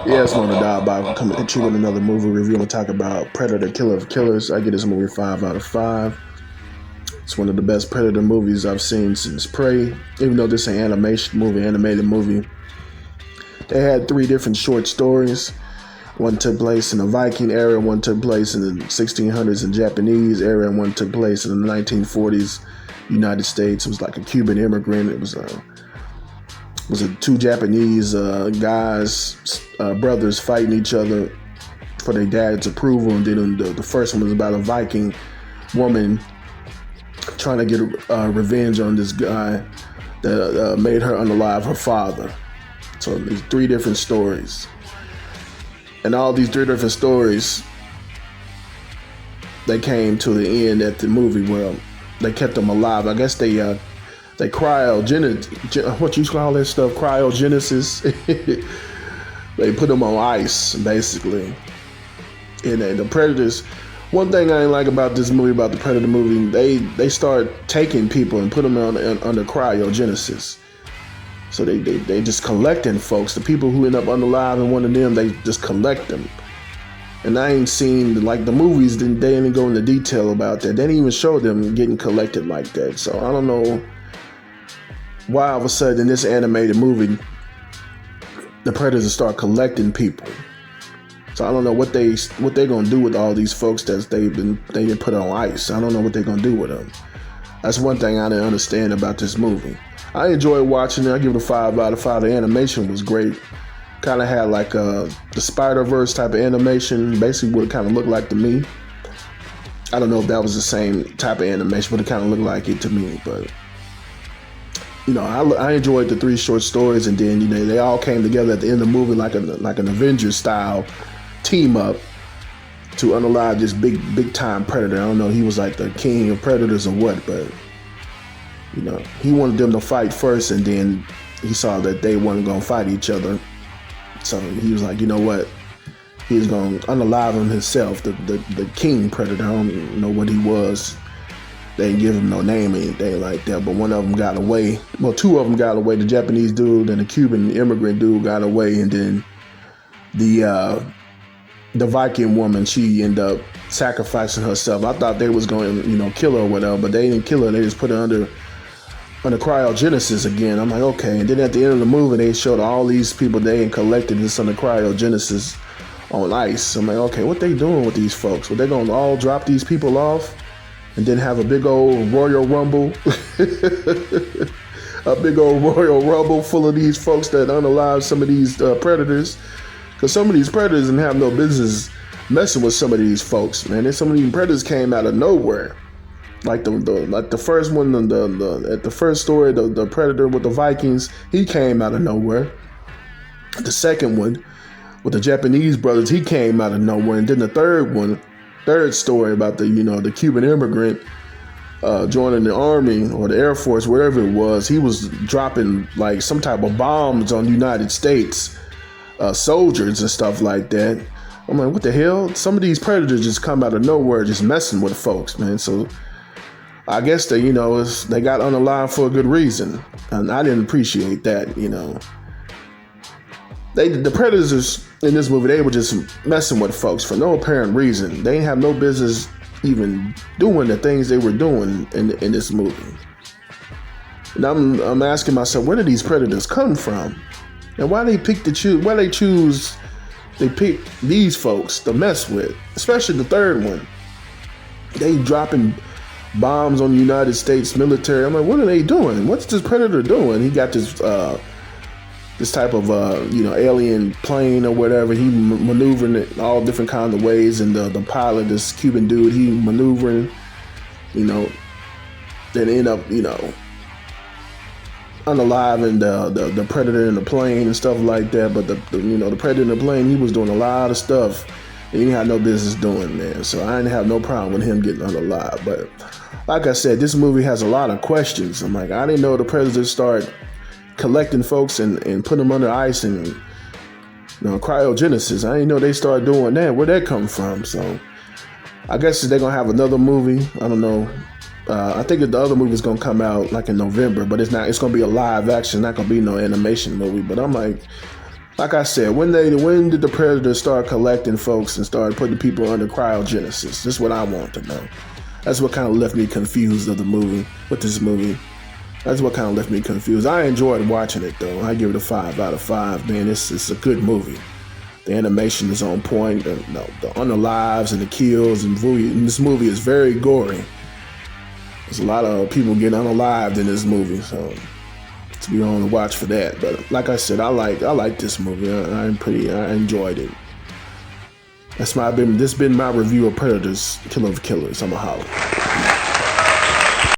Yeah, it's going to die by coming at you with another movie review. I'm going to talk about Predator Killer of Killers. I give this movie 5 out of 5. It's one of the best Predator movies I've seen since Prey. Even though this is an animated movie. They had 3 different short stories. One took place in the Viking era, one took place in the 1600s in Japanese era, and one took place in the 1940s United States. It was like a Cuban immigrant. It was two Japanese brothers fighting each other for their dad's approval. And then the first one was about a Viking woman trying to get revenge on this guy that made her unalive her father. So there's 3 different stories. And all these 3 different stories, they came to the end at the movie where they kept them alive. I guess they cryogenic, what you call that stuff, cryogenesis. They put them on ice, basically. And the Predators, one thing I didn't like about this movie, about the Predator movie, they start taking people and put them under cryogenesis. So they just collecting folks. The people who end up unalive in one of them, they just collect them. And I ain't seen, like the movies, they didn't go into detail about that. They didn't even show them getting collected like that. So I don't know why all of a sudden in this animated movie, the Predators start collecting people. So I don't know what they gonna do with all these folks that they've been put on ice. I don't know what they're gonna do with them. That's one thing I didn't understand about this movie. I enjoyed watching it. I give it a 5 out of 5. The animation was great. Kind of had like the Spider-Verse type of animation, basically what it kind of looked like to me. I don't know if that was the same type of animation, but it kind of looked like it to me. But I enjoyed the 3 short stories, and then they all came together at the end of the movie like an Avengers style team up to unalive this big time predator. I don't know, he was like the king of predators or what, but he wanted them to fight first, and then he saw that they weren't going to fight each other. So he was like, you know what? He's going to unalive him himself, the king predator. I don't know what he was. They didn't give him no name or anything like that, but one of them got away. Well, 2 of them got away. The Japanese dude and the Cuban immigrant dude got away, and then the Viking woman, she ended up sacrificing herself. I thought they was going to, kill her or whatever, but they didn't kill her. They just put her under cryogenesis again. I'm like, okay. And then at the end of the movie, they showed all these people they ain't collected this under cryogenesis on ice. I'm like, okay, what they doing with these folks? Were they gonna all drop these people off and then have a big old Royal Rumble? A big old Royal Rumble full of these folks that unalive some of these predators? Because some of these predators didn't have no business messing with some of these folks, man. And some of these predators came out of nowhere. Like the first one, at the first story, the Predator with the Vikings, he came out of nowhere. The second one with the Japanese brothers, he came out of nowhere. And then the third story about the Cuban immigrant joining the army or the Air Force, wherever it was, he was dropping like some type of bombs on the United States soldiers and stuff like that. I'm like, what the hell? Some of these predators just come out of nowhere, just messing with folks, man. So I guess they got unalive for a good reason, and I didn't appreciate that. The predators in this movie, they were just messing with folks for no apparent reason. They didn't have no business even doing the things they were doing in this movie. And I'm asking myself, where did these predators come from, and why they pick these folks to mess with, especially the third one. They dropping bombs on the United States military. I'm like, what are they doing? What's this predator doing? He got this type of alien plane or whatever. He maneuvering it all different kinds of ways, and the pilot, this Cuban dude, he maneuvering, then end up unaliving the predator in the plane and stuff like that. But the predator in the plane, he was doing a lot of stuff that he had no business doing, man. So I didn't have no problem with him getting unalive. But like I said, this movie has a lot of questions. I'm like, I didn't know the predators start collecting folks and putting them under ice and cryogenesis. I didn't know they started doing that. Where'd that come from? So I guess they're gonna have another movie. I don't know I think that the other movie is gonna come out like in November, but it's not. It's gonna be a live action, not gonna be no animation movie. But I'm like I said, when did the Predator start collecting folks and start putting people under cryogenesis? This is what I want to know. That's what kind of left me confused of the movie, with this movie. That's what kind of left me confused. I enjoyed watching it though. I give it a 5 out of 5. Man, it's a good movie. The animation is on point. The unalives and the kills and this movie is very gory. There's a lot of people getting unalived in this movie, so to be on the watch for that. But like I said, I like this movie. I enjoyed it. This been my review of Predators, Killer of Killers. I'm a holler.